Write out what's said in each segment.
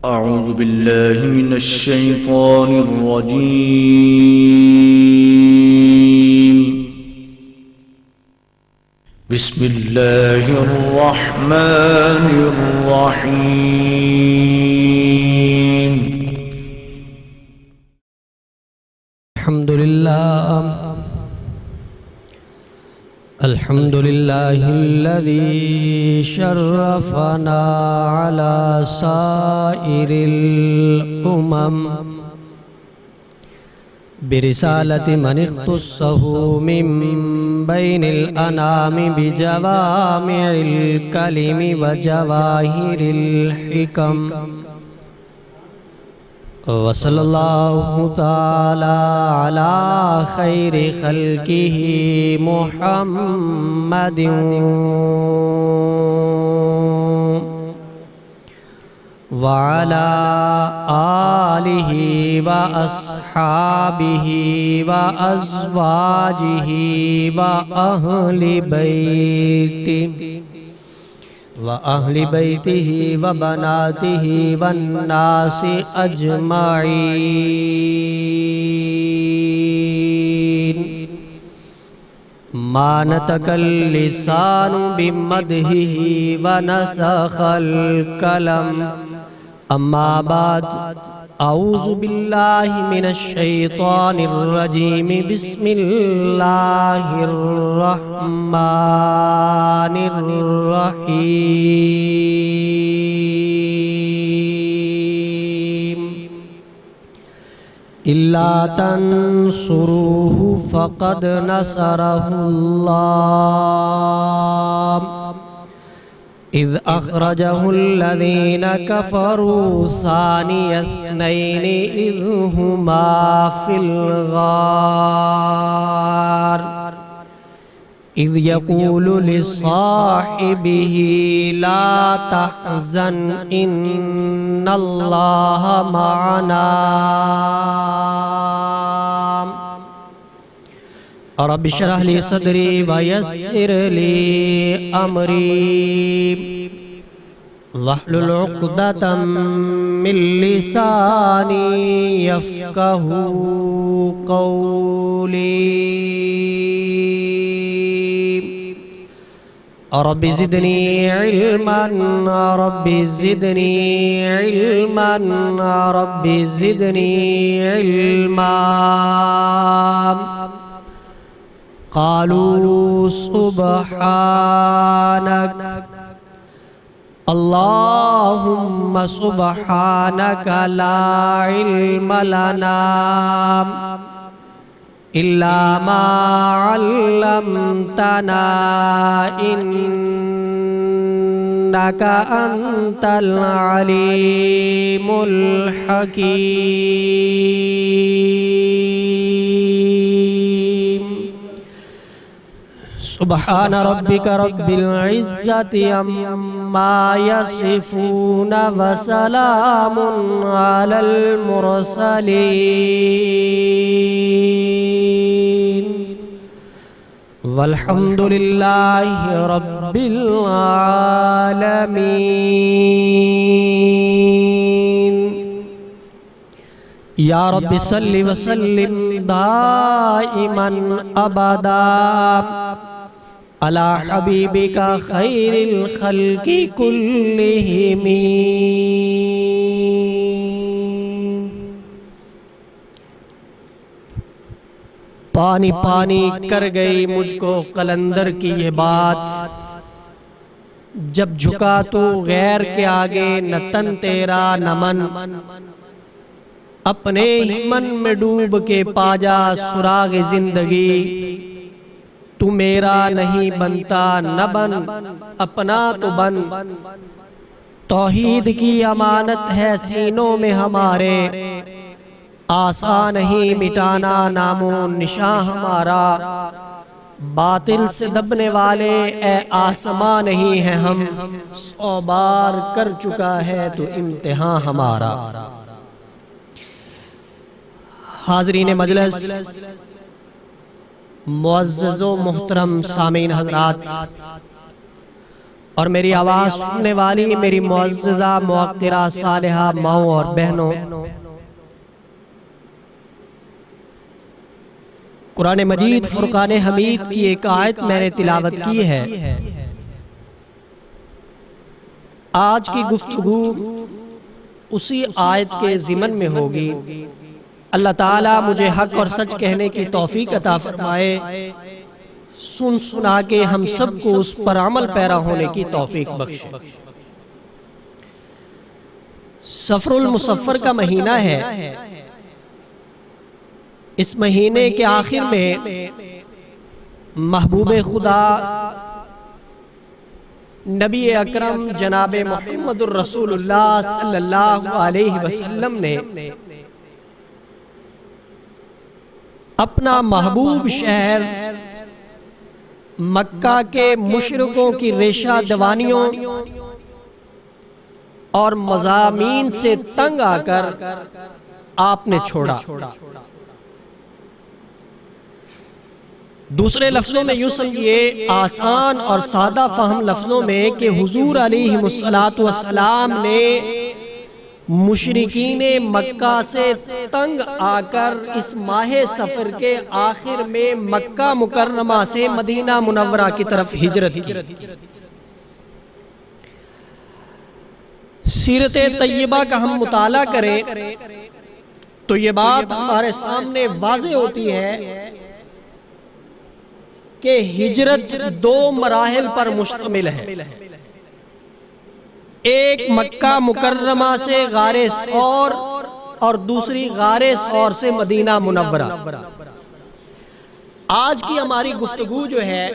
أعوذ بالله من الشيطان الرجيم. بسم الله الرحمن الرحيم. الحمد لله الذي شرفنا على سائر الأمم برسالة من اختصه من بين الأنام بجوامع الكلم وجواهر الحكم، وصلى الله تعالى على خير خلقه محمد وعلى آله وأصحابه وأزواجه وأهل بيته وبناته والناس أجمعين. ما نطق اللسان بمدحه ونسخ القلم. أما بعد، أعوذ بالله من الشيطان الرجيم. بسم الله الرحمن الرحيم. إلا تنصروه فقد نصره الله إذ أخرجه الذين كفروا ثاني اثنين إذ هما في الغار إذ يقول لصاحبه لا تحزن إن الله معنا. رب اشرح لي صدري ويسر لي أمري واحلل عقدة من لساني يفقه قولي. رب زدني علما، رب زدني علما، رب زدني علما. قالوا سبحانك اللهم سبحانك لا علم لنا إلا ما علمتنا إنك أنت العليم الحكيم. سبحان ربك رب العزة عما يصفون وسلام على المرسلين والحمد لله رب العالمين. يا رب صل وسلم دائما أبدا على حبيبك خير الخلق كلهم. پانی پانی کر گئی مجھ کو قلندر کی یہ بات، جب جھکا تو غیر کے آگے نہ تن تیرا نہ من. اپنے ہی من میں ڈوب کے پا جا سراغ زندگی. تو میرا نہیں بنتا نہ بن، اپنا تو بن. توحید کی امانت ہے سینوں میں ہمارے، آسان نہیں مٹانا نام و نشاں ہمارا. باطل سے دبنے والے اے آسمان نہیں ہیں ہم، 100 بار کر چکا ہے تو امتحان ہمارا. حاضرین مجلس، معزز و محترم سامعین حضرات، اور میری آواز سننے والی میری معززہ موقرہ صالحہ ماؤں اور بہنوں، قرآن مجید فرقان حمید کی ایک آیت میں نے تلاوت کی ہے۔ آج کی گفتگو اسی آیت کے ضمن میں ہوگی۔ اللہ تعالیٰ مجھے حق اور سچ کہنے کی توفیق عطا فرمائے، سن سنا کے ہم سب کو اس پر عمل پیرا ہونے کی توفیق بخشے۔ صفر المصفر کا مہینہ ہے۔ اس مہینے کے آخر میں محبوب خدا نبی اکرم جناب محمد الرسول اللہ صلی اللہ علیہ وسلم نے اپنا محبوب شہر مکہ کے مشرکوں کی ریشہ دوانیوں اور مضامین سے تنگ آ کر آپ نے چھوڑا۔ دوسرے لفظوں میں یوں سمجھیے، آسان اور سادہ فہم لفظوں میں، کہ حضور علیہ السلام نے مشرکین مکہ سے تنگ آ کر اس ماہ سفر کے آخر میں مکہ مکرمہ سے مدینہ منورہ کی طرف ہجرت کی۔ سیرت طیبہ کا ہم مطالعہ کریں تو یہ بات ہمارے سامنے واضح ہوتی ہے کہ ہجرت دو مراحل پر مشتمل ہے۔ ایک مکہ مکرمہ سے غار ثور اور دوسری غار ثور سے مدینہ منورہ۔ آج کی ہماری گفتگو جو ہے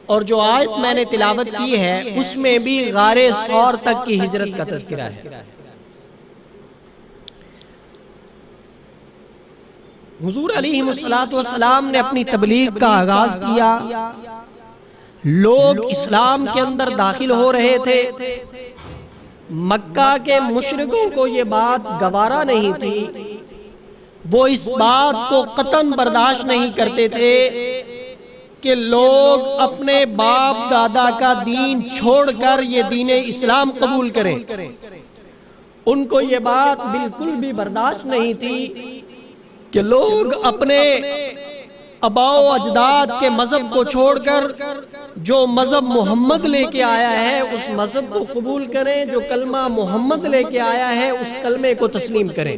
اور جو آیت میں نے تلاوت کی ہے، اس میں بھی غار ثور تک کی ہجرت کا تذکرہ ہے۔ حضور علیہ السلام نے اپنی تبلیغ کا آغاز کیا، لوگ اسلام کے اندر داخل ہو رہے تھے۔ مکہ کے مشرکوں کو یہ بات گوارا نہیں تھی، وہ اس بات کو قطعاً برداشت نہیں کرتے تھے کہ لوگ اپنے باپ دادا کا دین چھوڑ کر یہ دین اسلام قبول کریں۔ ان کو یہ بات بالکل بھی برداشت نہیں تھی کہ لوگ اپنے آباء و اجداد کے مذہب کو چھوڑ کر جو مذہب محمد لے کے آیا ہے اس مذہب کو قبول کریں، جو کلمہ محمد لے کے آیا ہے اس کلمے کو تسلیم کریں۔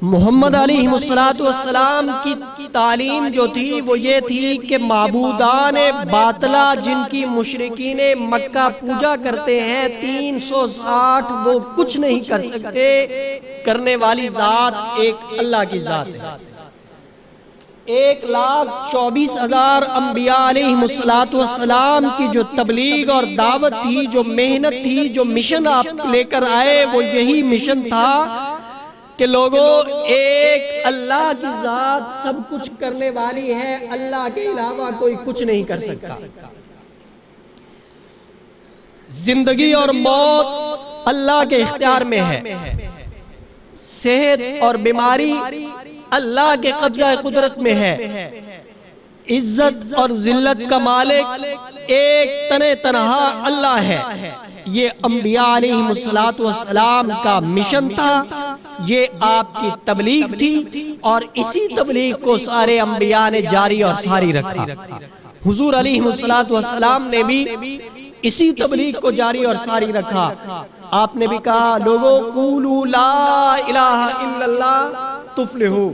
محمد علیہ السلام کی تعلیم جو تھی وہ یہ تھی کہ معبودان باطلہ جن کی مشرکین مکہ پوجا کرتے ہیں 360 وہ کچھ نہیں کر سکتے، کرنے والی ذات ایک اللہ کی ذات ہے۔ 1,24,000 انبیاء علیہ السلام کی جو تبلیغ اور دعوت تھی، جو محنت تھی، جو مشن آپ لے کر آئے، وہ یہی مشن تھا کہ لوگوں ایک اللہ کی ذات سب کچھ کرنے والی ہے، اللہ کے علاوہ کوئی کچھ نہیں کر سکتا۔ زندگی اور موت اللہ کے اختیار میں ہے، صحت اور بیماری اللہ کے قبضہ قدرت میں ہے، عزت اور ذلت کا مالک ایک تنہا اللہ ہے۔ یہ انبیاء علیہ السلام کا مشن تھا، یہ آپ کی تبلیغ تھی، اور اسی تبلیغ کو سارے انبیاء نے جاری اور ساری رکھا۔ حضور علیہ السلام نے بھی اسی تبلیغ کو جاری اور ساری رکھا۔ آپ نے بھی کہا، لوگوں قولوا لا الہ الا اللہ تفلحوا،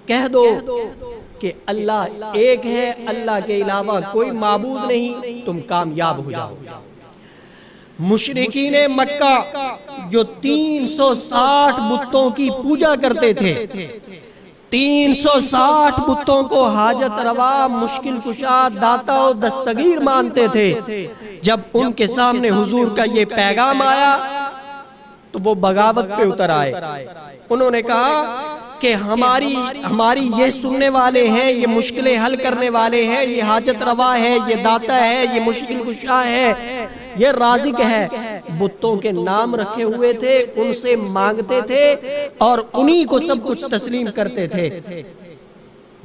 کہہ دو کہ اللہ ایک ہے، اللہ کے علاوہ کوئی معبود نہیں، تم کامیاب ہو جاؤ۔ مشرکین مکہ جو 360 بتوں کی پوجا کرتے تھے، 360 بتوں کو حاجت روا، مشکل کشا، داتا و دستگیر مانتے تھے، جب ان کے سامنے حضور کا یہ پیغام آیا تو وہ بغاوت پہ اتر آئے۔ انہوں نے کہا کہ ہماری یہ سننے والے ہیں، یہ مشکلیں حل کرنے والے ہیں، یہ حاجت روا ہے، یہ داتا ہے، یہ مشکل کشا ہے، یہ رازق ہے۔ بتوں کے نام رکھے ہوئے تھے، ان سے مانگتے تھے اور انہی کو سب کچھ تسلیم کرتے تھے۔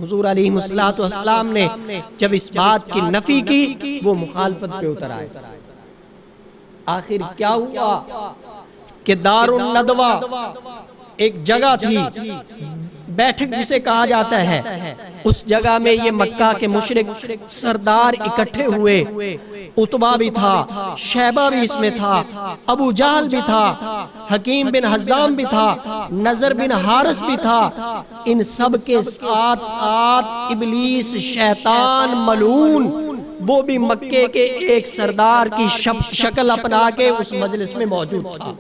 حضور علیہ السلام نے جب اس بات کی نفی کی وہ مخالفت پہ اتر آئے۔ آخر کیا ہوا کہ دار الندوہ ایک جگہ تھی، بیٹھک جسے کہا جاتا ہے، اس جگہ میں یہ مکہ کے مشرک سردار اکٹھے ہوئے۔ عتبہ بھی تھا، شیبہ بھی اس میں تھا، ابو جہل بھی تھا، حکیم بن حزام بھی تھا، نضر بن حارث بھی تھا۔ ان سب کے ساتھ ساتھ ابلیس شیطان ملعون وہ بھی مکے کے ایک سردار کی شکل اپنا کے اس مجلس میں موجود تھا۔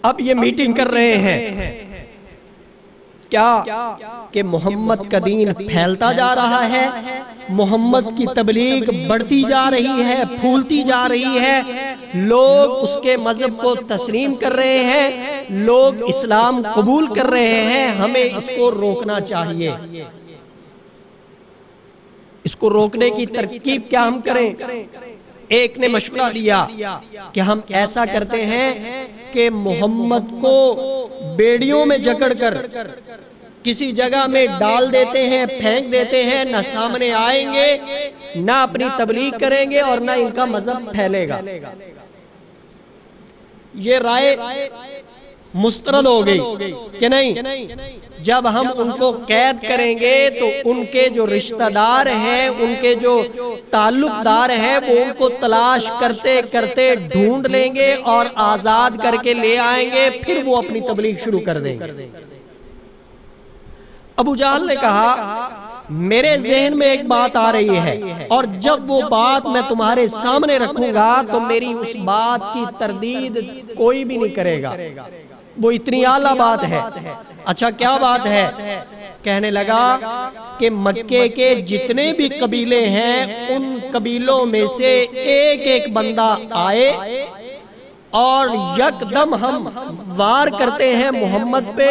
اب یہ میٹنگ کر رہے ہیں کیا کہ محمد کا دین پھیلتا جا رہا ہے، محمد کی تبلیغ بڑھتی جا رہی ہے، پھولتی جا رہی ہے، لوگ اس کے مذہب کو تسلیم کر رہے ہیں، لوگ اسلام قبول کر رہے ہیں، ہمیں اس کو روکنا چاہیے۔ اس کو روکنے کی ترکیب کیا ہم کریں؟ ایک نے مشورہ دیا کہ ہم ایسا کرتے ہیں کہ محمد کو بیڑیوں میں جکڑ کر کسی جگہ میں ڈال دیتے ہیں، پھینک دیتے ہیں، نہ سامنے آئیں گے، نہ اپنی تبلیغ کریں گے اور نہ ان کا مذہب پھیلے گا۔ یہ رائے مسترد ہو گئی کہ نہیں، جب ہم ان کو قید کریں گے تو ان کے جو رشتہ دار ہیں، ان کے جو تعلق دار ہیں، وہ ان کو تلاش کرتے کرتے ڈھونڈ لیں گے اور آزاد کر کے لے آئیں گے، پھر وہ اپنی تبلیغ شروع کر دیں گے۔ ابو جہل نے کہا میرے ذہن میں ایک بات آ رہی ہے اور جب وہ بات میں تمہارے سامنے رکھوں گا تو میری اس بات کی تردید کوئی بھی نہیں کرے گا، وہ اتنی اعلیٰ بات ہے۔ اچھا کیا بات ہے؟ کہنے لگا کہ مکے کے جتنے بھی قبیلے ہیں ان قبیلوں میں سے ایک ایک بندہ آئے اور یک دم ہم وار کرتے ہیں محمد پہ،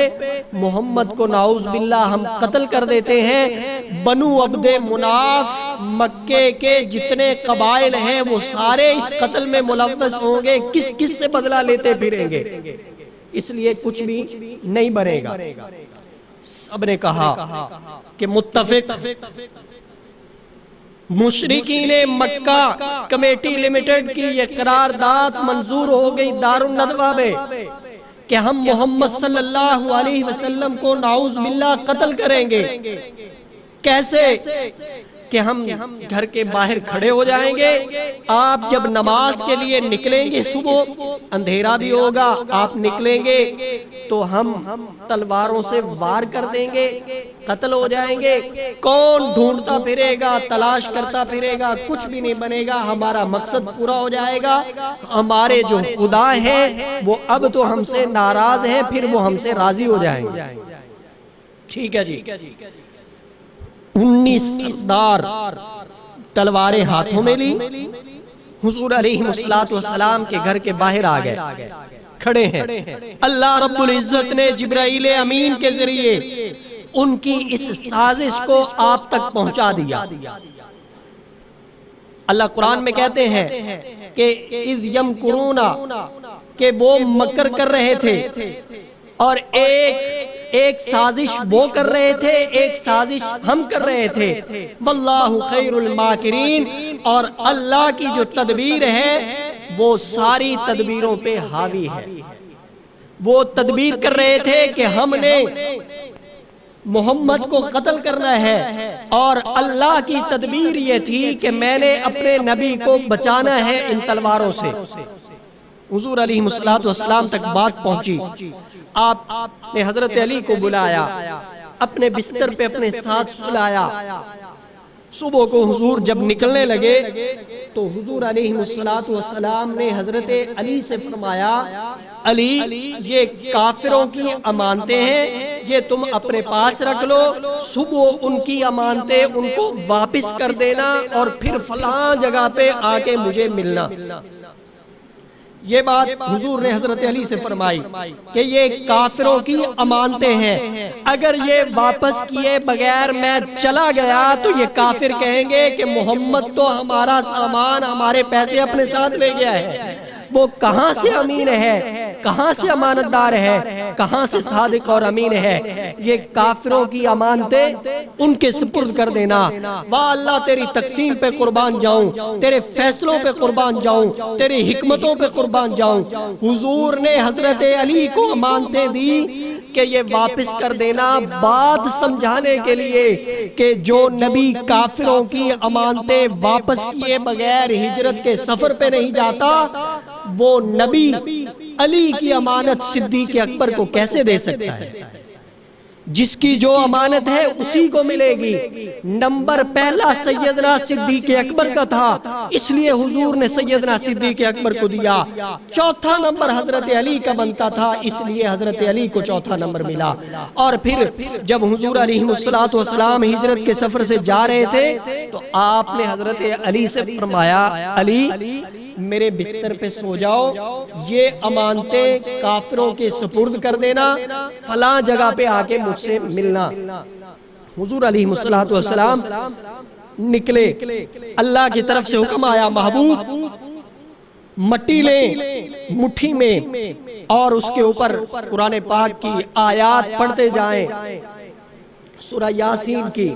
محمد کو نعوذ باللہ ہم قتل کر دیتے ہیں۔ بنو عبد مناف مکے کے جتنے قبائل ہیں وہ سارے اس قتل میں ملوث ہوں گے، کس کس سے بدلہ لیتے پھریں گے، اس لیے کچھ بھی نہیں بنے گا۔ سب نے کہا کہ متفق۔ مشرکین مکہ کمیٹی لمیٹڈ کی یہ قرارداد منظور ہو گئی دار الندوہ میں کہ ہم محمد صلی اللہ علیہ وسلم کو نعوذ باللہ قتل کریں گے۔ کیسے؟ کہ ہم گھر کے باہر کھڑے ہو جائیں گے، آپ جب نماز کے لیے نکلیں گے، صبح اندھیرا بھی ہوگا، آپ نکلیں گے تو ہم تلواروں سے وار کر دیں گے، قتل ہو جائیں گے۔ کون ڈھونڈتا پھرے گا، تلاش کرتا پھرے گا، کچھ بھی نہیں بنے گا، ہمارا مقصد پورا ہو جائے گا۔ ہمارے جو خدا ہیں وہ اب تو ہم سے ناراض ہیں، پھر وہ ہم سے راضی ہو جائیں گے۔ ٹھیک ہے جی۔ 19 سردار تلواریں ہاتھوں میں لی، حضور علیہ السلام کے گھر کے باہر آ گئے، کھڑے ہیں۔ اللہ رب العزت نے جبرائیل امین کے ذریعے ان کی اس سازش کو آپ تک پہنچا دیا۔ اللہ قرآن میں کہتے ہیں کہ اذ یمکرون، کہ وہ مکر کر رہے تھے اور ایک سازش وہ کر رہے تھے، ایک سازش ہم کر رہے تھے۔ واللہ خیر الماکرین، اور اللہ کی جو تدبیر ہے وہ ساری تدبیروں پہ حاوی ہے۔ وہ تدبیر کر رہے تھے کہ ہم نے محمد کو قتل کرنا ہے، اور اللہ کی تدبیر یہ تھی کہ میں نے اپنے نبی کو بچانا ہے ان تلواروں سے۔ حضور علیہ السلام تک بات پہنچی، آپ نے حضرت علی کو بلایا، اپنے بستر پہ اپنے ساتھ سلایا۔ صبح کو حضور جب نکلنے لگے تو حضور علیہ السلام نے حضرت علی سے فرمایا، علی یہ کافروں کی امانتیں ہیں، یہ تم اپنے پاس رکھ لو، صبح ان کی امانتیں ان کو واپس کر دینا اور پھر فلاں جگہ پہ آ کے مجھے ملنا۔ یہ بات حضور نے حضرت علی سے فرمائی کہ یہ کافروں کی امانتیں ہیں، اگر یہ واپس کیے بغیر میں چلا گیا تو یہ کافر کہیں گے کہ محمد تو ہمارا سامان، ہمارے پیسے اپنے ساتھ لے گیا ہے، وہ کہاں سے امین ہے، کہاں سے امانتدار ہے، کہاں سے صادق اور امین ہے؟ یہ کافروں کی امانتیں ان کے سپرد کر دینا۔ واہ اللہ تیری تقسیم پہ قربان جاؤں، تیرے فیصلوں پہ قربان جاؤں، تیری حکمتوں پہ قربان جاؤں۔ حضور نے حضرت علی کو امانتیں دی کہ یہ واپس کر دینا، بات سمجھانے کے لیے کہ جو نبی کافروں کی امانتیں واپس کیے بغیر ہجرت کے سفر پہ نہیں جاتا، وہ نبی علی کی امانت صدیق اکبر کو کیسے دے سکتا ہے؟ جس کی جو امانت ہے اسی کو ملے گی۔ نمبر پہلا سیدنا صدیق اکبر کا تھا، اس لیے حضور نے سیدنا صدیق اکبر کو دیا۔ چوتھا نمبر حضرت علی کا بنتا تھا، اس لیے حضرت علی کو چوتھا نمبر ملا۔ اور پھر جب حضور علیہ السلام ہجرت کے سفر سے جا رہے تھے تو آپ نے حضرت علی سے فرمایا، علی میرے بستر پہ سو جاؤ، یہ امانتیں کافروں کے سپرد کر دینا، فلاں جگہ پہ آ کے مجھ سے ملنا۔ حضور علیہ السلام نکلے، اللہ کی طرف سے حکم آیا، محبوب مٹی لیں مٹھی میں اور اس کے اوپر قرآن پاک کی آیات پڑھتے جائیں، سورہ یاسین کی،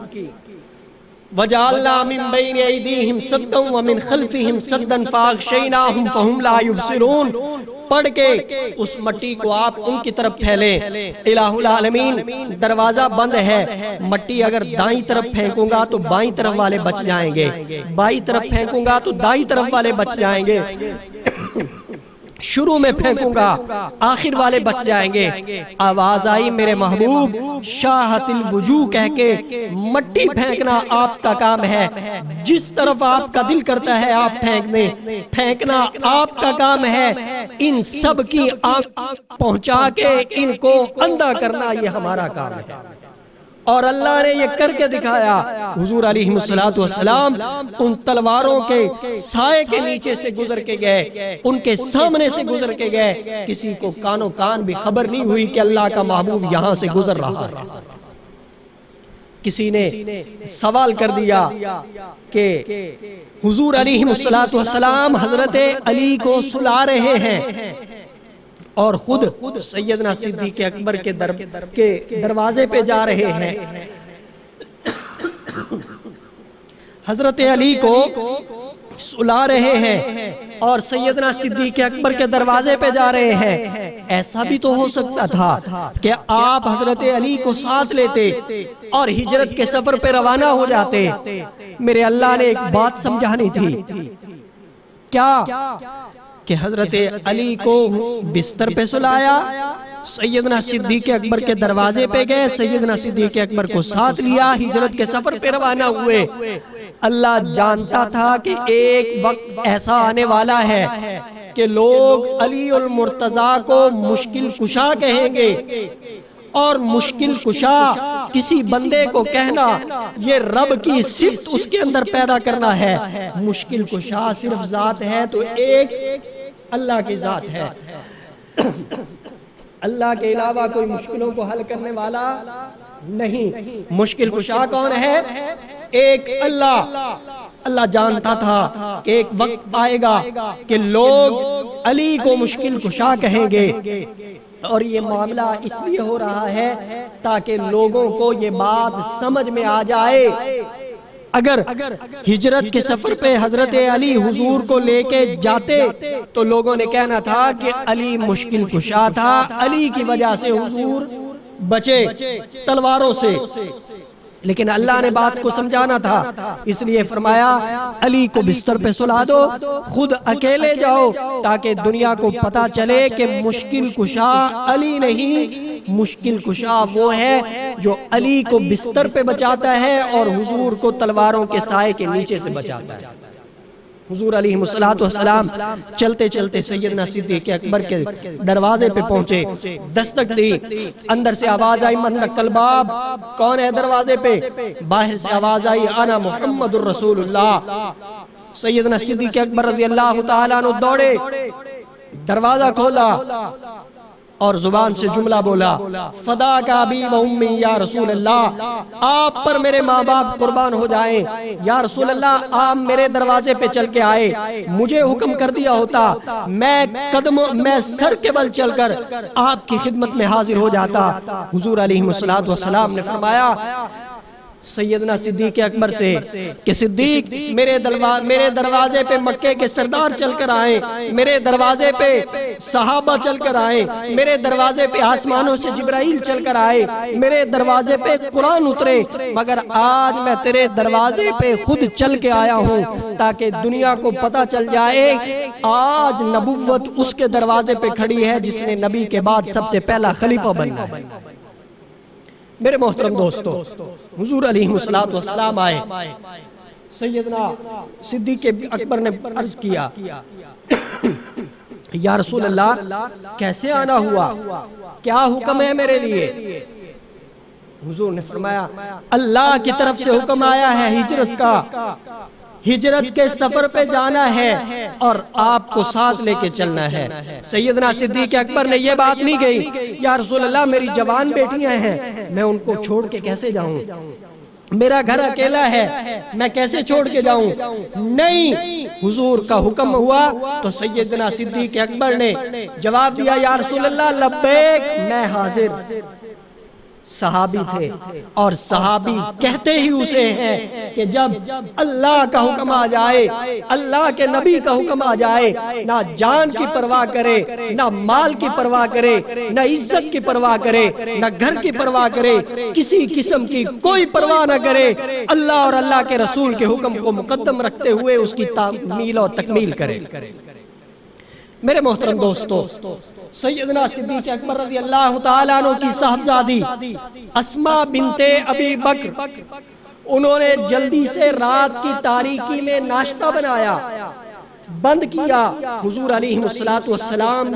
وَجَعَلْنَا مِن بَيْنِ أَيْدِيهِمْ سَدًّا وَمِن خَلْفِهِمْ سَدًّا فَأَغْشَيْنَاهُمْ فَهُمْ لَا يُبْصِرُونَ۔ پڑھ کے اس مٹی کو آپ ان کی طرف پھیلیں۔ الہ العالمین، دروازہ بند ہے، مٹی اگر دائیں طرف پھینکوں گا تو بائیں طرف والے بچ جائیں گے، بائیں طرف پھینکوں گا تو دائیں طرف والے بچ جائیں گے، شروع میں پھینکوں گا آخر والے بچ جائیں گے۔ آواز آئی، میرے محبوب شاہت الوجوہ کہہ کے مٹی پھینکنا آپ کا کام ہے، جس طرف آپ کا دل کرتا ہے آپ پھینک دیں، پھینکنا آپ کا کام ہے۔ ان سب کی آنکھ پہنچا کے ان کو اندھا کرنا یہ ہمارا کام ہے، اور اللہ نے یہ کر کے دکھایا۔ حضور علیہ السلام ان تلواروں کے سائے کے نیچے سے گزر کے گئے، ان کے سامنے سے گزر کے گئے، کسی کو کانوں کان بھی خبر نہیں ہوئی کہ اللہ کا محبوب یہاں سے گزر رہا ہے۔ کسی نے سوال کر دیا کہ حضور علیہ السلام حضرت علی کو سلا رہے ہیں اور خود سیدنا صدیق اکبر کے دروازے پہ جا رہے ہیں، حضرت علی کو سلا رہے ہیں اور سیدنا صدیق اکبر کے دروازے پہ جا رہے ہیں۔ ایسا بھی تو ہو سکتا تھا کہ آپ حضرت علی کو ساتھ لیتے اور ہجرت کے سفر پہ روانہ ہو جاتے۔ میرے اللہ نے ایک بات سمجھانی تھی، کیا کہ حضرت علی کو بستر پہ سلایا، سیدنا صدیق اکبر کے دروازے پہ گئے، سیدنا صدیق اکبر کو ساتھ لیا، ہجرت کے سفر پہ روانہ ہوئے۔ اللہ جانتا تھا کہ ایک وقت ایسا آنے والا ہے کہ لوگ علی المرتضیٰ کو مشکل کشا کہیں گے، اور مشکل کشا کسی بندے کو کہنا یہ رب کی صفت اس کے اندر پیدا کرنا ہے۔ مشکل کشا صرف ذات ہے تو ایک اللہ کی ذات ہے، اللہ کے علاوہ کوئی مشکلوں کو حل کرنے والا نہیں۔ مشکل کشا کون ہے؟ ایک اللہ۔ اللہ جانتا تھا کہ ایک وقت آئے گا کہ لوگ علی کو مشکل کشا کہیں گے، اور یہ معاملہ اس لیے ہو رہا ہے تاکہ لوگوں کو یہ بات سمجھ میں آ جائے۔ اگر ہجرت کے سفر پہ حضرت علی حضور کو لے کے جاتے تو لوگوں نے کہنا تھا کہ علی مشکل کشا تھا، علی کی وجہ سے حضور بچے تلواروں سے، لیکن اللہ نے بات کو سمجھانا تھا، اس لیے فرمایا علی کو بستر پہ سلا دو، خود اکیلے جاؤ تاکہ دنیا کو پتا چلے کہ مشکل کشا علی نہیں، مشکل کشا وہ ہے جو علی کو بستر پہ بچاتا ہے اور حضور کو تلواروں کے سائے کے نیچے سے بچاتا ہے۔ حضور علیہ السلام چلتے چلتے سیدنا صدیق اکبر کے دروازے پہ پہنچے، دستک دی، اندر سے آواز آئی من رق الباب، کون ہے دروازے پہ؟ باہر سے آواز آئی انا محمد الرسول اللہ۔ سیدنا صدیق اکبر رضی اللہ تعالیٰ عنہ دوڑے، دروازہ کھولا، اور زبان سے جملہ بولا، فدا کا ابی و امی یا رسول اللہ، آپ پر میرے ماں باپ قربان ہو جائیں، یا رسول اللہ آپ میرے دروازے پہ چل کے آئے، مجھے حکم کر دیا ہوتا میں سر کے بل چل کر آپ کی خدمت میں حاضر ہو جاتا۔ حضور علیہ السلام نے فرمایا سیدنا صدیق اکبر سے کہ صدیق میرے دروازے پہ مکے کے سردار چل کر آئیں، میرے دروازے پہ صحابہ چل کر آئیں، میرے دروازے پہ آسمانوں سے جبرائیل چل کر آئے، میرے دروازے پہ قرآن اترے، مگر آج میں تیرے دروازے پہ خود چل کے آیا ہوں تاکہ دنیا کو پتہ چل جائے آج نبوت اس کے دروازے پہ کھڑی ہے جس نے نبی کے بعد سب سے پہلا خلیفہ بننا ہے۔ میرے محترم دوستو، حضور علیہ السلام آئے، سیدنا صدیق اکبر نے عرض کیا یا رسول اللہ کیسے آنا ہوا، کیا حکم ہے میرے لیے؟ حضور نے فرمایا اللہ کی طرف سے حکم آیا ہے ہجرت کا، ہجرت کے سفر پہ جانا ہے اور آپ کو ساتھ لے کے چلنا ہے۔ سیدنا صدیق اکبر نے یہ بات نہیں کہی یا رسول اللہ میری جوان بیٹیاں ہیں، میں ان کو چھوڑ کے کیسے جاؤں، میرا گھر اکیلا ہے، میں کیسے چھوڑ کے جاؤں؟ نہیں، حضور کا حکم ہوا تو سیدنا صدیق اکبر نے جواب دیا یا رسول اللہ لبیک، میں حاضر۔ صحابی تھے اور صحابی کہتے ہی اسے ہیں کہ جب اللہ کا حکم آ جائے، اللہ کے نبی کا حکم آ جائے، نہ جان کی پرواہ کرے، نہ مال کی پرواہ کرے، نہ عزت کی پرواہ کرے، نہ گھر کی پرواہ کرے، کسی قسم کی کوئی پرواہ نہ کرے، اللہ اور اللہ کے رسول کے حکم کو مقدم رکھتے ہوئے اس کی تعمیل اور تکمیل کرے۔ میرے محترم دوستو، سیدنا صدیق اکبر رضی اللہ تعالیٰ عنہ کی صاحبزادی اسماء بنت ابی بکر، انہوں نے جلدی سے رات کی تاریکی میں ناشتہ بنایا، بند کیا، حضور علیہ السلام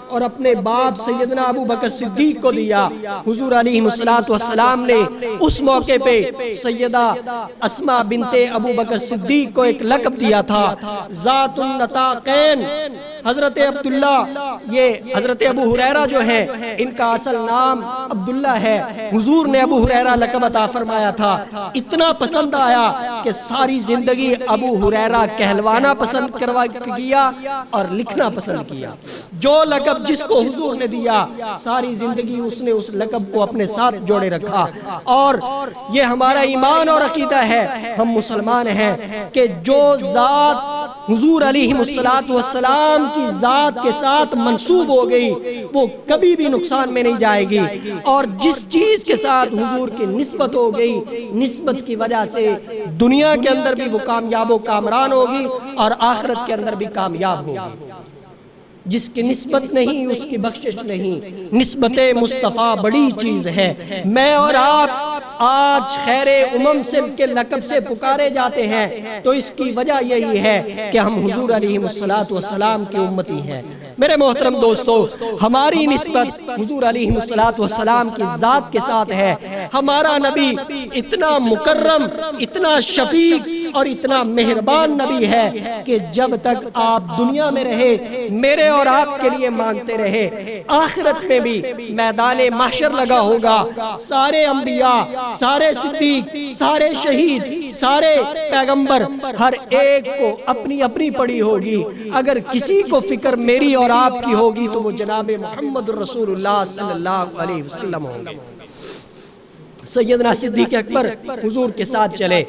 اور اپنے باپ سیدنا ابو بکر صدیق کو دیا۔ حضور علیہ السلام نے اس موقع پہ سیدہ اسماء بنت ابو بکر صدیق کو ایک لقب دیا تھا، ذات النطاقین۔ حضرت عبداللہ، یہ حضرت ابو ہریرہ جو ہے ان کا اصل نام عبداللہ ہے، حضور نے ابو ہریرہ لقب عطا فرمایا تھا، اتنا پسند آیا کہ ساری زندگی ابو ہریرہ کہلوانا پسند کیا اور لکھنا پسند کیا۔ جو لقب جس کو حضور نے دیا ساری زندگی اس نے اس لقب کو اپنے ساتھ جوڑے رکھا، اور یہ ہمارا ایمان اور عقیدہ ہے، ہم مسلمان ہیں کہ جو ذات حضور علیہ السلام کی ذات کے ساتھ منسوب ہو گئی وہ کبھی بھی نقصان میں نہیں جائے گی، اور جس چیز کے ساتھ حضور کی نسبت ہو گئی، نسبت کی وجہ سے دنیا کے اندر بھی وہ کامیاب و کامران ہوگی اور آخرت کے اندر بھی کامیاب ہوگی۔ جس کی نسبت نہیں اس کی بخشش نہیں، نسبت مصطفیٰ بڑی چیز ہے۔ میں اور آپ آج خیر امم سے کے لقب سے پکارے جاتے ہیں تو اس کی وجہ یہی ہے کہ ہم حضور علیہ السلام کی امتی ہیں۔ میرے محترم دوستو، ہماری نسبت حضور علیہ السلام کی ذات کے ساتھ ہے۔ ہمارا نبی اتنا مکرم، اتنا شفیق اور اتنا مہربان نبی ہے کہ جب تک آپ دنیا میں رہے میرے اور آپ کے لیے مانگتے رہے، آخرت میں بھی میدان محشر لگا ہوگا، سارے انبیاء، سارے صدیق، سارے شہید، سارے پیغمبر، ہر ایک کو اپنی اپنی پڑی ہوگی۔ اگر کسی کو فکر میری اور آپ کی ہوگی تو وہ جناب محمد رسول اللہ صلی اللہ علیہ وسلم ہوگا۔ سیدنا صدیق اکبر حضور کے ساتھ چلے۔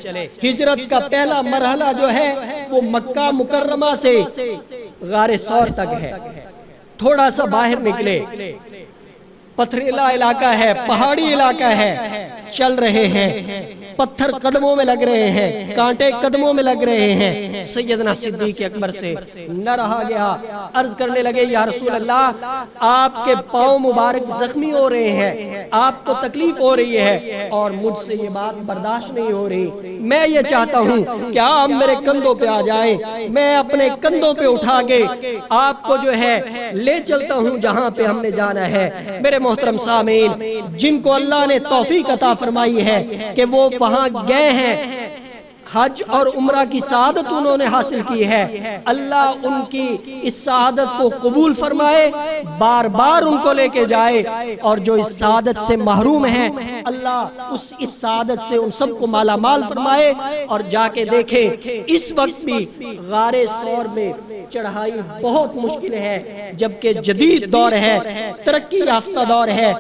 ہجرت کا پہلا مرحلہ جو ہے وہ مکہ مکرمہ سے غار ثور تک ہے۔ تھوڑا سا باہر نکلے، پتھریلا علاقہ ہے، پہاڑی علاقہ ہے، چل رہے ہیں، پتھر قدموں میں لگ رہے ہیں، کانٹے قدموں میں لگ رہے ہیں۔ سیدنا صدیق اکبر سے نہ رہا گیا، عرض کرنے لگے یا رسول اللہ آپ کے پاؤں مبارک زخمی ہو رہے ہیں، آپ کو تکلیف ہو رہی ہے اور مجھ سے یہ بات برداشت نہیں ہو رہی، میں یہ چاہتا ہوں کہ آپ میرے کندھوں پہ آ جائیں، میں اپنے کندھوں پہ اٹھا کے آپ کو جو ہے لے چلتا ہوں جہاں پہ ہم نے جانا ہے۔ میرے محترم سامعین، جن کو اللہ نے توفیق عطا فرمائی ہے کہ وہ وہاں گئے ہیں، حج اور عمرہ کی سعادت انہوں نے حاصل کی ہے، اللہ ان کی اس سعادت کو قبول فرمائے، بار بار ان کو لے کے جائے، اور جو اس سعادت سے محروم ہیں اللہ اس سعادت سے ان سب کو مالا مال فرمائے۔ اور جا کے دیکھیں اس وقت بھی غار ثور میں چڑھائی بہت مشکل ہے، جبکہ جدید دور ہے، ترقی یافتہ دور ہے،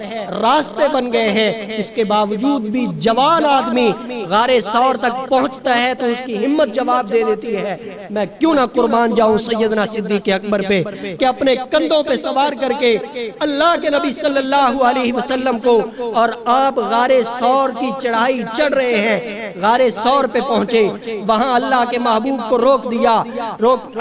راستے بن گئے ہیں، اس کے باوجود بھی جوان آدمی غار ثور تک پہنچتا ہے تو اس کی ہمت جواب دے دیتی ہے۔ میں کیوں نہ قربان جاؤں سیدنا صدیق اکبر پہ کہ اپنے کندھوں پہ سوار کر کے اللہ کے نبی صلی اللہ علیہ وسلم کو، اور آپ غار ثور کی چڑھائی چڑھ رہے ہیں، غار ثور پہ پہنچے، وہاں اللہ کے محبوب کو روک دیا،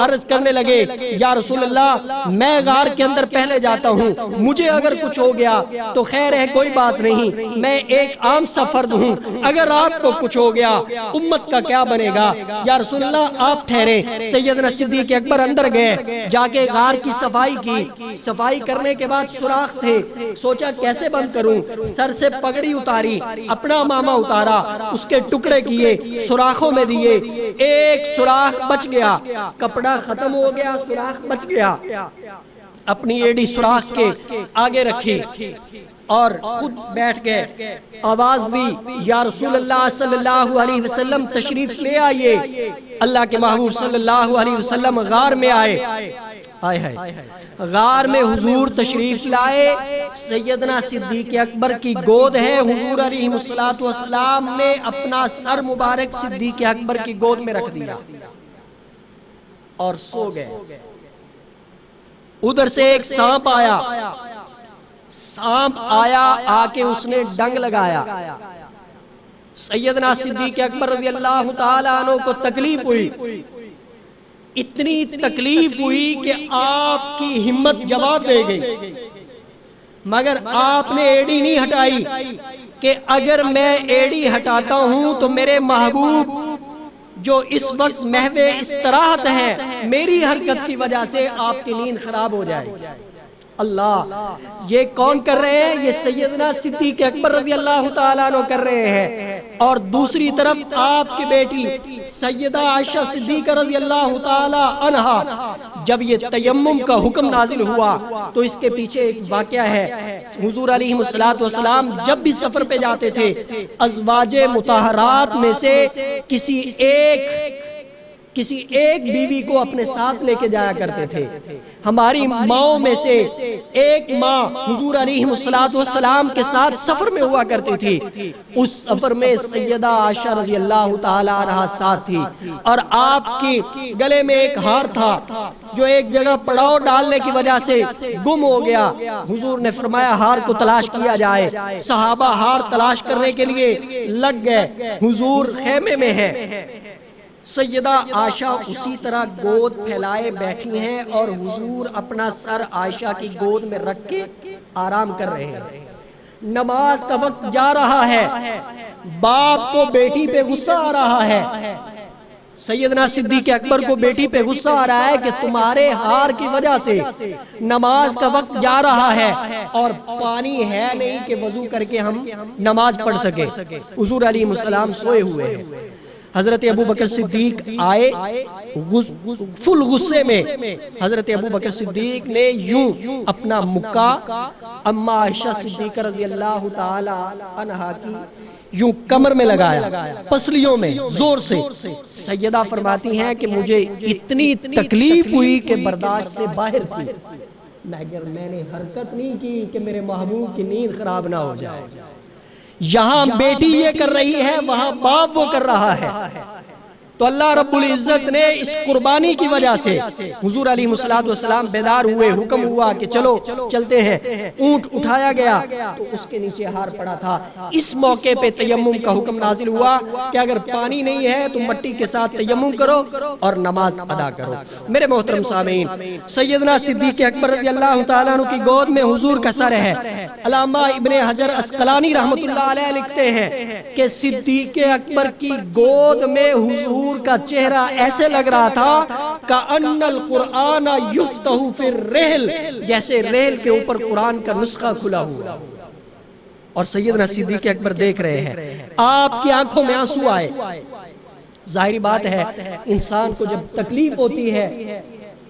عرض کرنے لگے یا رسول اللہ میں غار کے اندر پہلے جاتا ہوں، مجھے اگر کچھ ہو گیا تو خیر ہے کوئی بات نہیں، میں ایک عام سا فرد ہوں، اگر آپ کو کچھ ہو گیا امت کا کیا بنے گا؟ یا رسول اللہ آپ ٹھہریں۔ سیدنا صدیق اکبر اندر گئے، جا کے غار کی صفائی کی، صفائی کرنے کے بعد سوراخ تھے، سوچا کیسے بند کروں، سر سے پگڑی اتاری، اپنا امامہ اتارا، اس کے ٹکڑے کیے، سوراخوں میں دیے، ایک سوراخ بچ گیا، کپڑا ختم ہو گیا، سوراخ بچ گیا، اپنی ایڑی سوراخ کے آگے رکھی اور خود بیٹھ گئے، آواز دی یا رسول اللہ صلی اللہ علیہ وسلم تشریف لے آئیے۔ اللہ کے محبوب صلی اللہ علیہ وسلم غار میں آئے، غار میں حضور تشریف لائے، سیدنا صدیق اکبر کی گود ہے، حضور علیہ السلام نے اپنا سر مبارک صدیق اکبر کی گود میں رکھ دیا اور سو گئے۔ ادھر سے ایک سانپ آیا، آ کے اس نے ڈنگ لگایا، سیدنا صدیق اکبر رضی اللہ تعالیٰ عنہ کو تکلیف ہوئی، اتنی تکلیف ہوئی کہ آپ کی ہمت جواب دے گئی، مگر آپ نے ایڑی نہیں ہٹائی کہ اگر میں ایڑی ہٹاتا ہوں تو میرے محبوب جو اس وقت محو استراحت ہے، میری حرکت کی وجہ سے آپ کی نیند خراب ہو جائے۔ اللہ، یہ کون کر رہے ہیں؟ یہ سیدنا صدیق اکبر رضی اللہ تعالیٰ عنہ کر رہے ہیں، اور دوسری طرف آپ کی بیٹی سیدہ عائشہ صدیقہ رضی اللہ تعالیٰ عنہا، جب یہ تیمم کا حکم نازل ہوا تو اس کے پیچھے ایک واقعہ ہے، حضور علیہ السلام جب بھی سفر پہ جاتے تھے، ازواج مطہرات میں سے کسی ایک بیوی کو اپنے ساتھ لے کے جایا کرتے تھے۔ ہماری ماؤں میں سے ایک ماں حضور علیہ السلام کے ساتھ سفر میں ہوا کرتی تھی، اس سفر میں سیدہ عائشہ رضی اللہ تعالی عنہا ساتھ تھی، اور آپ کی گلے میں ایک ہار تھا جو ایک جگہ پڑاؤ ڈالنے کی وجہ سے گم ہو گیا۔ حضور نے فرمایا ہار کو تلاش کیا جائے، صحابہ ہار تلاش کرنے کے لیے لگ گئے، حضور خیمے میں ہے، سیدہ عائشہ اسی طرح گود پھیلائے بیٹھی ہیں، اور حضور اپنا سر عائشہ کی گود میں رکھ کے آرام کر رہے ہیں۔ نماز کا وقت جا رہا ہے، باپ کو بیٹی پہ غصہ آ رہا ہے، سیدنا صدیق اکبر کو بیٹی پہ غصہ آ رہا ہے کہ تمہارے ہار کی وجہ سے نماز کا وقت جا رہا ہے اور پانی ہے نہیں کہ وضو کر کے ہم نماز پڑھ سکے۔ حضور علیہ السلام سوئے ہوئے ہیں، حضرت ابو بکر صدیق آئے فل غصے میں، حضرت ابو بکر صدیق نے یوں اپنا مکہ اما عائشہ صدیقہ رضی اللہ تعالی عنہا کی یوں کمر میں لگایا، پسلیوں میں زور سے۔ سیدہ فرماتی ہیں کہ مجھے اتنی تکلیف ہوئی کہ برداشت سے باہر تھی، مگر میں نے حرکت نہیں کی کہ میرے محبوب کی نیند خراب نہ ہو جائے۔ یہاں بیٹی یہ کر رہی ہے، وہاں باپ وہ کر رہا ہے، تو اللہ رب العزت نے اس قربانی کی وجہ سے حضور علیہ السلام بیدار ہوئے، حکم ہوا کہ چلو چلتے ہیں، اونٹ اٹھایا گیا تو اس کے نیچے ہار پڑا تھا۔ اس موقع پہ تیمم کا حکم نازل ہوا کہ اگر پانی نہیں ہے تو مٹی کے ساتھ تیمم کرو اور نماز ادا کرو۔ میرے محترم سامعین، سیدنا صدیق اکبر رضی اللہ تعالیٰ عنہ کی گود میں حضور کا سر ہے۔ علامہ ابن حجر عسقلانی رحمۃ اللہ علیہ لکھتے ہیں کہ صدیق اکبر کی گود میں حضور کا چہرہ ایسے لگ رہا تھا کأن القرآن یفتح فی الرحل، جیسے ریل کے اوپر قرآن کا نسخہ کھلا ہوا، اور سیدنا صدیق اکبر دیکھ رہے ہیں، آپ کی آنکھوں میں آنسو آئے، ظاہری بات ہے انسان کو جب تکلیف ہوتی ہے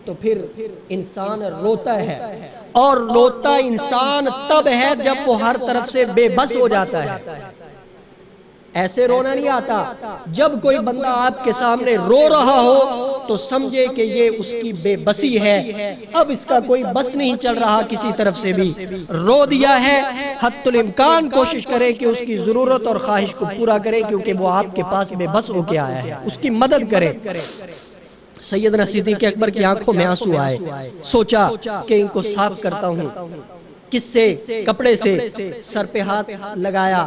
تو پھر انسان روتا ہے، اور روتا انسان تب ہے جب وہ ہر طرف سے بے بس ہو جاتا ہے۔ ایسے رونا نہیں آتا۔ جب کوئی بندہ آپ کے سامنے رو رہا ہو تو سمجھے کہ یہ اس کی بے بسی ہے، اب اس کا کوئی بس نہیں چل رہا کسی طرف سے بھی، رو دیا ہے، حتی الامکان کوشش کرے کہ اس کی ضرورت اور خواہش کو پورا کرے، کیونکہ وہ آپ کے پاس بے بس ہو کے آیا ہے، اس کی مدد کرے۔ سیدنا صدیق اکبر کی آنکھوں میں آنسو آئے، سوچا کہ ان کو صاف کرتا ہوں، کس سے؟ کپڑے سے۔ سر پہ ہاتھ لگایا،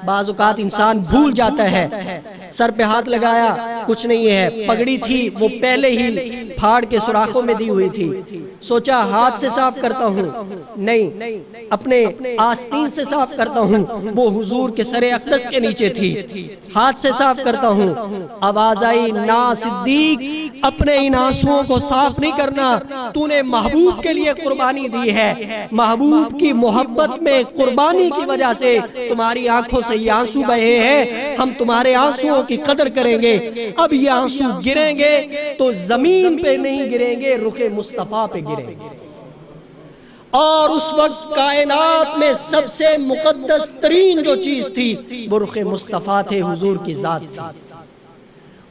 بعض اوقات انسان بھول جاتا ہے، سر پہ ہاتھ لگایا، کچھ نہیں ہے، پگڑی تھی وہ پہلے ہی پھاڑ کے سوراخوں میں دی ہوئی تھی، سوچا ہاتھ سے صاف کرتا ہوں، نہیں، اپنے آستین سے صاف کرتا ہوں، وہ حضور کے سر اقدس کے نیچے تھی، ہاتھ سے صاف کرتا ہوں۔ آواز آئی، نا صدیق، اپنے ان آنسوؤں کو صاف نہیں کرنا، تو نے محبوب کے لیے قربانی دی ہے، محبوب کی محبت میں قربانی کی وجہ سے تمہاری آنکھوں سے یہ آنسو بہے ہیں، ہم تمہارے آنسوؤں کی قدر کریں گے۔ اب یہ آنسو گریں گے تو زمین پہ نہیں گریں گے، رخ مصطفیٰ پہ گریں گے۔ اور اس وقت کائنات میں سب سے مقدس ترین جو چیز تھی وہ رخ مصطفیٰ تھے، حضور کی ذات تھی،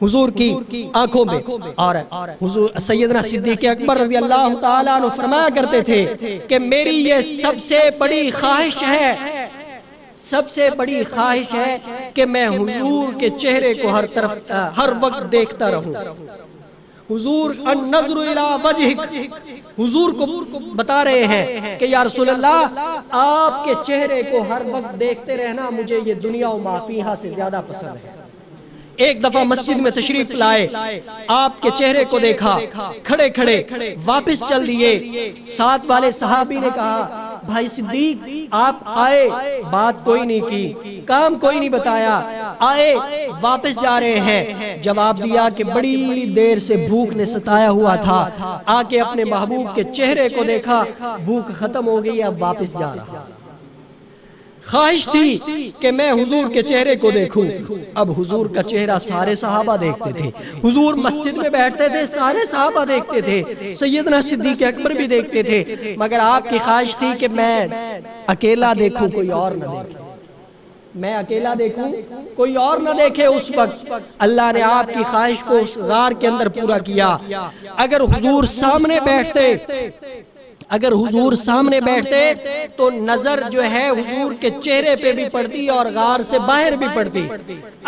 حضور کی آنکھوں میں۔ اور حضور سیدنا صدیق اکبر رضی اللہ تعالیٰ عنہ فرمایا کرتے تھے کہ میری یہ سب سے بڑی خواہش ہے، سب سے بڑی خواہش ہے کہ میں حضور کے چہرے کو ہر وقت دیکھتا رہوں۔ حضور النظر الی وجہک، حضور کو بتا رہے ہیں کہ یا رسول اللہ آپ کے چہرے کو ہر وقت دیکھتے رہنا مجھے یہ دنیا و ما فیہا سے زیادہ پسند ہے۔ ایک دفعہ مسجد میں تشریف لائے، آپ کے چہرے کو دیکھا، کھڑے کھڑے واپس چل دیے، ساتھ والے صحابی نے کہا بھائی صدیق آپ آئے، بات کوئی نہیں کی، کام کوئی نہیں بتایا، آئے واپس جا رہے ہیں۔ جواب دیا کہ بڑی دیر سے بھوک نے ستایا ہوا تھا، آ کے اپنے محبوب کے چہرے کو دیکھا، بھوک ختم ہو گئی، اب واپس جا رہا۔ خواہش تھی کہ میں حضور کے چہرے کو دیکھوں، اب حضور کا چہرہ سارے صحابہ دیکھتے تھے، حضور مسجد میں بیٹھتے تھے، سارے صحابہ دیکھتے تھے، سیدنا صدیق اکبر بھی دیکھتے تھے، مگر آپ کی خواہش تھی کہ میں اکیلا دیکھوں، کوئی اور نہ دیکھے، میں اکیلا دیکھوں کوئی اور نہ دیکھے۔ اس وقت اللہ نے آپ کی خواہش کو اس غار کے اندر پورا کیا۔ اگر حضور سامنے بیٹھتے تو نظر جو ہے حضور کے چہرے پہ بھی پڑتی اور غار سے باہر بھی پڑتی،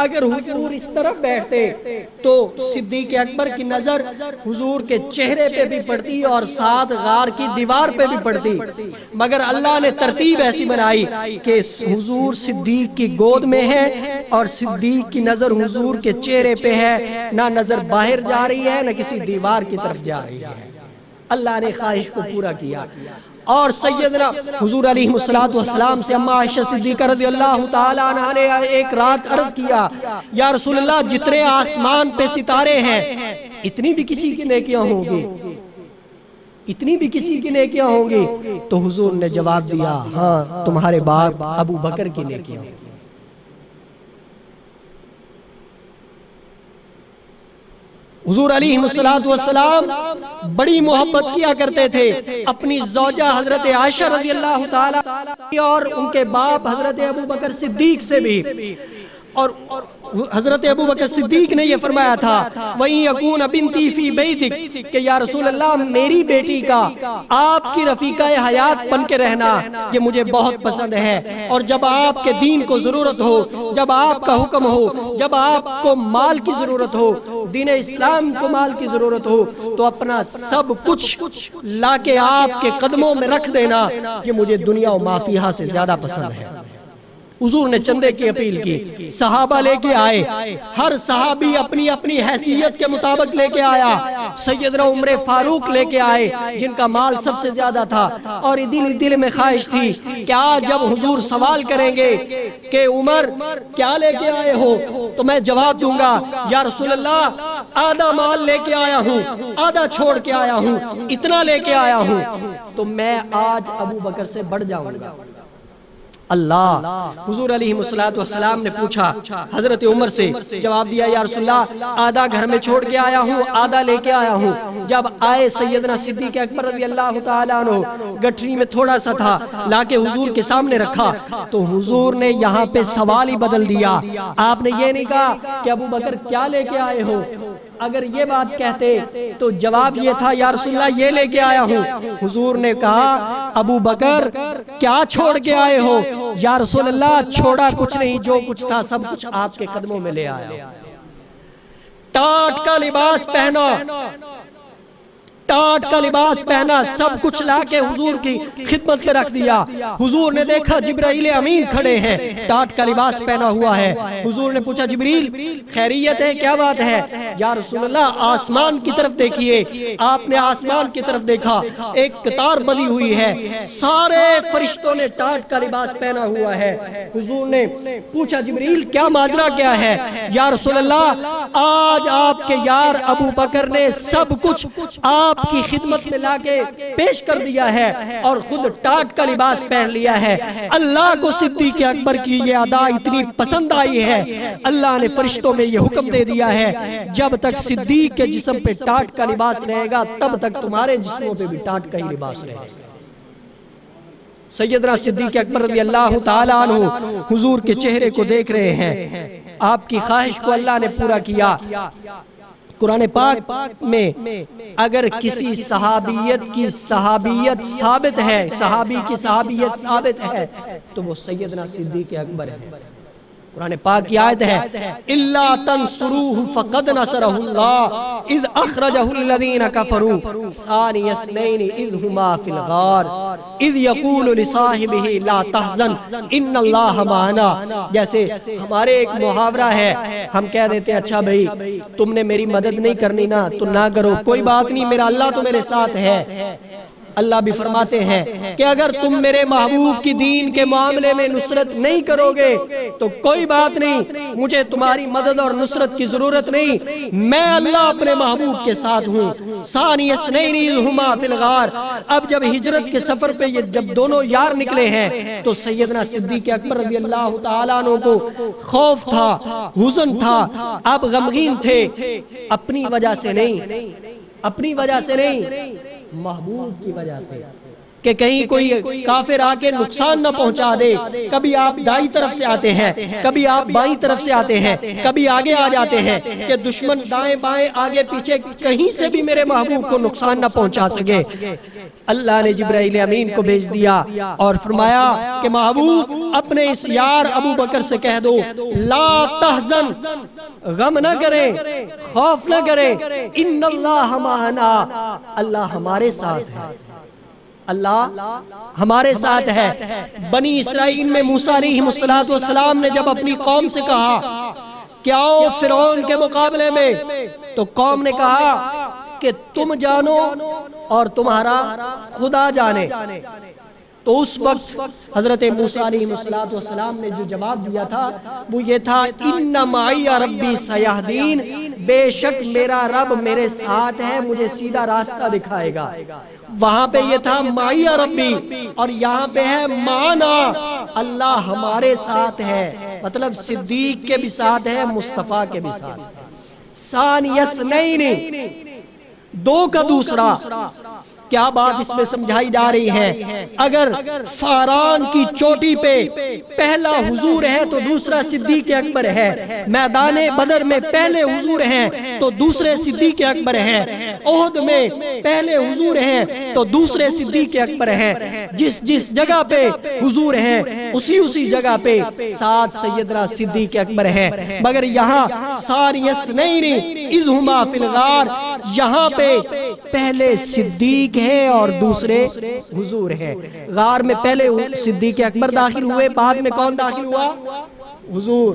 اگر حضور اس طرف بیٹھتے تو صدیق اکبر کی نظر حضور کے چہرے پہ بھی پڑتی اور ساتھ غار کی دیوار پہ بھی پڑتی، مگر اللہ نے ترتیب ایسی بنائی کہ حضور صدیق کی گود میں ہے اور صدیق کی نظر حضور کے چہرے پہ ہے، نہ نظر باہر جا رہی ہے نہ کسی دیوار کی طرف جا رہی ہے۔ اللہ نے خواہش کو پورا کیا۔ اور سیدنا حضور علیہ السلام سے اما عائشہ صدیقہ رضی اللہ تعالیٰ عنہ نے ایک رات عرض کیا یا رسول اللہ جتنے آسمان پہ ستارے ہیں اتنی بھی کسی کی نیکیاں ہوں گی، اتنی بھی کسی کی نیکیاں ہوں گی؟ تو حضور نے جواب دیا ہاں تمہارے باپ ابو بکر کی نیکیاں ہوں گی۔ حضور علیہ السلام بڑی محبت کیا کرتے تھے اپنی زوجہ حضرت عائشہ رضی اللہ تعالی اور ان کے باپ حضرت ابو بکر صدیق سے بھی، اور حضرت ابو بکر صدیق نے یہ فرمایا تھا وَإِن يَكُونَ بِنْتِي فِي بَيْتِكَ کہ یا رسول اللہ میری بیٹی کا آپ کی رفیقہ حیات بن کے رہنا یہ مجھے بہت پسند ہے، اور جب آپ کے دین کو ضرورت ہو، جب آپ کا حکم ہو، جب آپ کو مال کی ضرورت ہو، دین اسلام کو مال کی ضرورت ہو تو اپنا سب کچھ لا کے آپ کے قدموں میں رکھ دینا یہ مجھے دنیا و ما فیہا سے زیادہ پسند ہے۔ حضور نے چندے کی اپیل کی، صحابہ لے کے آئے، ہر صحابی اپنی اپنی حیثیت کے مطابق لے کے آیا، سیدنا عمر فاروق لے کے آئے جن کا مال سب سے زیادہ تھا، اور دل میں خواہش تھی کہ آج جب حضور سوال کریں گے کہ عمر کیا لے کے آئے ہو تو میں جواب دوں گا یا رسول اللہ آدھا مال لے کے آیا ہوں، آدھا چھوڑ کے آیا ہوں، اتنا لے کے آیا ہوں، تو میں آج ابو بکر سے بڑھ جاؤں گا۔ اللہ۔ حضور علیہ السلام نے پوچھا حضرت عمر سے، جواب دیا یا رسول اللہ آدھا گھر میں چھوڑ کے آیا ہوں، آدھا لے کے آیا ہوں۔ جب آئے سیدنا صدیق اکبر رضی اللہ تعالیٰ عنہ، گٹھری میں تھوڑا سا تھا، لا کے حضور کے سامنے رکھا تو حضور نے یہاں پہ سوال ہی بدل دیا۔ آپ نے یہ نہیں کہا کہ ابو بکر کیا لے کے آئے ہو، اگر یہ بات کہتے تو جواب یہ تھا یا رسول اللہ یہ لے کے آیا ہوں۔ حضور نے کہا ابو بکر کیا چھوڑ کے آئے ہو؟ یا رسول اللہ چھوڑا کچھ نہیں، جو کچھ تھا سب کچھ آپ کے قدموں میں لے آیا۔ ٹاٹ کا لباس پہنا، ٹاٹ کا لباس پہنا، سب کچھ لا کے حضور کی خدمت میں رکھ دیا۔ حضور نے دیکھا جبرائیل امین کھڑے ہیں، ٹاٹ کا لباس پہنا ہوا ہے۔ حضور نے پوچھا جبریل خیریت ہے، کیا بات ہے؟ یا رسول اللہ آسمان کی طرف دیکھیے۔ آپ نے آسمان کی طرف دیکھا، ایک قطار بنی ہوئی ہے، سارے فرشتوں نے ٹاٹ کا لباس پہنا ہوا ہے۔ حضور نے پوچھا جبریل کیا ماجرا کیا ہے؟ یا رسول اللہ آج آپ کے یار ابو بکر نے سب کچھ آپ کی خدمت میں لا کے پیش کر دیا ہے اور خود ٹاٹ کا لباس پہن لیا ہے۔ اللہ کو صدیق اکبر کی یہ ادا اتنی پسند آئی ہے، اللہ نے فرشتوں میں یہ حکم دے دیا ہے جب تک صدیق کے جسم پہ ٹاٹ کا لباس رہے گا تب تک تمہارے جسموں پہ بھی ٹاٹ کا ہی لباس رہے گا۔ سیدنا صدیق اکبر رضی اللہ تعالیٰ عنہ حضور کے چہرے کو دیکھ رہے ہیں، آپ کی خواہش کو اللہ نے پورا کیا۔ قرآن پاک میں اگر کسی صحابیت کی صحابیت ثابت ہے، صحابی کی صحابیت ثابت ہے تو وہ سیدنا صدیق اکبر ہے۔ قرآن پاک کی آیت ہے اِلَّا تَنْصُرُوهُ فَقَدْ نَصَرَهُ اللَّهُ اِذْ أَخْرَجَهُ الَّذِينَ كَفَرُوا ثَانِيَ اثْنَيْنِ إِذْ هُمَا فِي الْغَارِ اِذْ يَقُولُ لِصَاحِبِهِ لَا تَحْزَنْ إِنَّ اللَّهَ مَعَنَا۔ جیسے ہمارے ایک محاورہ ہے، ہم کہہ دیتے ہیں اچھا بھائی تم نے میری مدد نہیں کرنی نا تو نہ کرو، کوئی بات نہیں، میرا اللہ تو میرے ساتھ ہے۔ اللہ بھی فرماتے ہیں کہ اگر تم میرے محبوب کی دین کے معاملے میں نصرت نہیں کرو گے تو کوئی بات نہیں، مجھے تمہاری مدد اور نصرت کی ضرورت نہیں، میں اللہ اپنے محبوب کے ساتھ ہوں۔ ثانی اثنین اذ ہما فی الغار۔ اب جب ہجرت کے سفر پہ جب دونوں یار نکلے ہیں تو سیدنا صدیق اکبر رضی اللہ تعالیٰ عنہ کو خوف تھا، حزن تھا، اب غمگین تھے، اپنی وجہ سے نہیں، اپنی وجہ سے نہیں، محبوب کی وجہ سے، کہ کہیں کوئی کافر آ کے نقصان نہ پہنچا دے۔ کبھی آپ دائیں طرف سے آتے ہیں، کبھی آپ بائیں طرف سے آتے ہیں، کبھی آگے آ جاتے ہیں کہ دشمن دائیں بائیں آگے پیچھے کہیں سے بھی میرے محبوب کو نقصان نہ پہنچا سکے۔ اللہ نے جبرائیل امین کو بھیج دیا اور فرمایا کہ محبوب اپنے اس یار ابو بکر سے کہہ دو لا تحزن، غم نہ کریں، خوف نہ کریں، ان اللہ معنا، اللہ ہمارے ساتھ ہے، اللہ ہمارے ساتھ ہے۔ بنی اسرائیل میں موسیٰ علیہ السلام نے جب اپنی قوم سے کہا کہ آؤ فرعون کے مقابلے میں، تو قوم نے کہا کہ تم جانو اور تمہارا خدا جانے۔ تو اس وقت حضرت موسیٰ علیہ السلام نے جو جواب دیا تھا وہ یہ تھا ان معی ربی سیہدین، بے شک میرا رب میرے ساتھ ہے، مجھے سیدھا راستہ دکھائے گا۔ وہاں پہ یہ تھا معی ربی اور یہاں پہ ہے معنا، اللہ ہمارے ساتھ ہے، مطلب صدیق کے بھی ساتھ ہے، مصطفیٰ کے بھی ساتھ ہے۔ ثانی اثنین، دو کا دوسرا، کیا بات اس میں سمجھائی جا رہی ہے؟ اگر فاران کی چوٹی پہ پہلا حضور ہے تو دوسرا صدیق اکبر ہے، میدان بدر میں پہلے حضور ہیں تو دوسرے صدیق اکبر ہیں، احد میں پہلے حضور ہیں تو دوسرے صدیق اکبر ہیں، جس جس جگہ پہ حضور ہیں اسی جگہ پہ ساتھ سیدنا صدیق اکبر ہیں۔ مگر یہاں ثانی اثنین اذ ہما فی الغار، یہاں پہ پہلے صدیق ہیں اور دوسرے حضور ہیں۔ غار میں پہلے صدیق اکبر داخل ہوئے، بعد میں کون داخل ہوا؟ حضور۔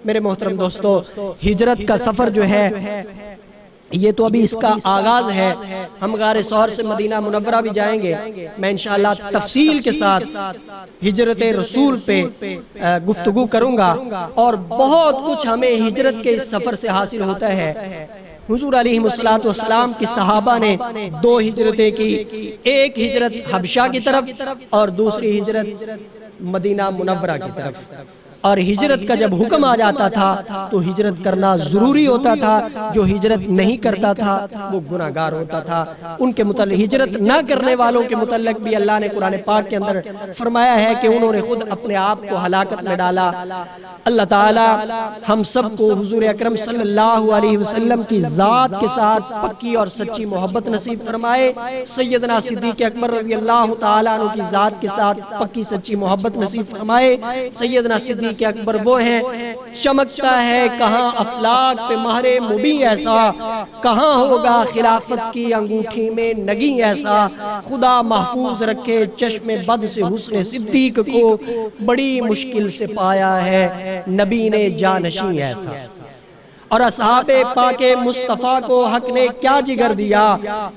میرے محترم دوستو، ہجرت کا سفر جو ہے یہ تو ابھی اس کا آغاز ہے، ہم غار ثور سے مدینہ منورہ بھی جائیں گے، میں انشاءاللہ تفصیل کے ساتھ ہجرت رسول پہ گفتگو کروں گا، اور بہت کچھ ہمیں ہجرت کے اس سفر سے حاصل ہوتا ہے۔ حضور علیہ السلام کے صحابہ نے 2 ہجرتیں کی، ایک ہجرت حبشہ کی طرف اور دوسری ہجرت مدینہ منورہ کی طرف۔ اور ہجرت کا جب حکم آ جاتا تھا تو ہجرت کرنا ضروری ہوتا تھا، جو ہجرت نہیں کرتا تھا وہ گناہگار ہوتا تھا۔ ان کے متعلق ہجرت نہ کرنے والوں کے متعلق بھی اللہ نے قرآن پاک کے اندر فرمایا ہے کہ انہوں نے خود اپنے آپ کو ہلاکت میں ڈالا۔ اللہ تعالی ہم سب کو حضور اکرم صلی اللہ علیہ وسلم کی ذات کے ساتھ پکی اور سچی محبت نصیب فرمائے، سیدنا صدیق اکبر رضی اللہ تعالیٰ عنہ کی ذات کے ساتھ پکی سچی محبت نصیب فرمائے۔ سیدنا صدیق اکبر وہ ہیں، چمکتا ہے کہاں افلاک پہ مہر مبیں ایسا، کہاں ہوگا خلافت کی انگوٹھی میں نگیں ایسا، خدا محفوظ رکھے چشم بد سے حسن صدیق کو، بڑی مشکل سے پایا ہے نبی نے جانشیں ایسا۔ اور اصحاب پاک مصطفیٰ کو حق نے کیا جگر دیا،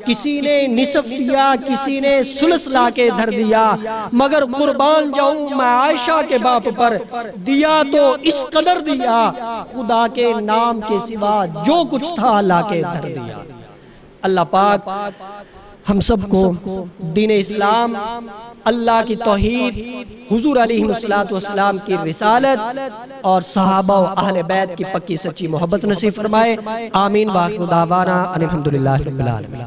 کسی نے نصف دیا کسی نے ثلث لا کے دھر دیا، مگر قربان جاؤں میں عائشہ کے باپ پر، دیا تو اس قدر دیا خدا کے نام کے سوا جو کچھ تھا لا کے دھر دیا۔ اللہ پاک ہم سب کو دین اسلام، اللہ کی توحید، حضور علیہ السلام کی رسالت اور صحابہ و اہل بیت کی پکی سچی محبت نصیب فرمائے۔ آمین۔ وآخر دعوانا ان الحمدللہ رب العالمین۔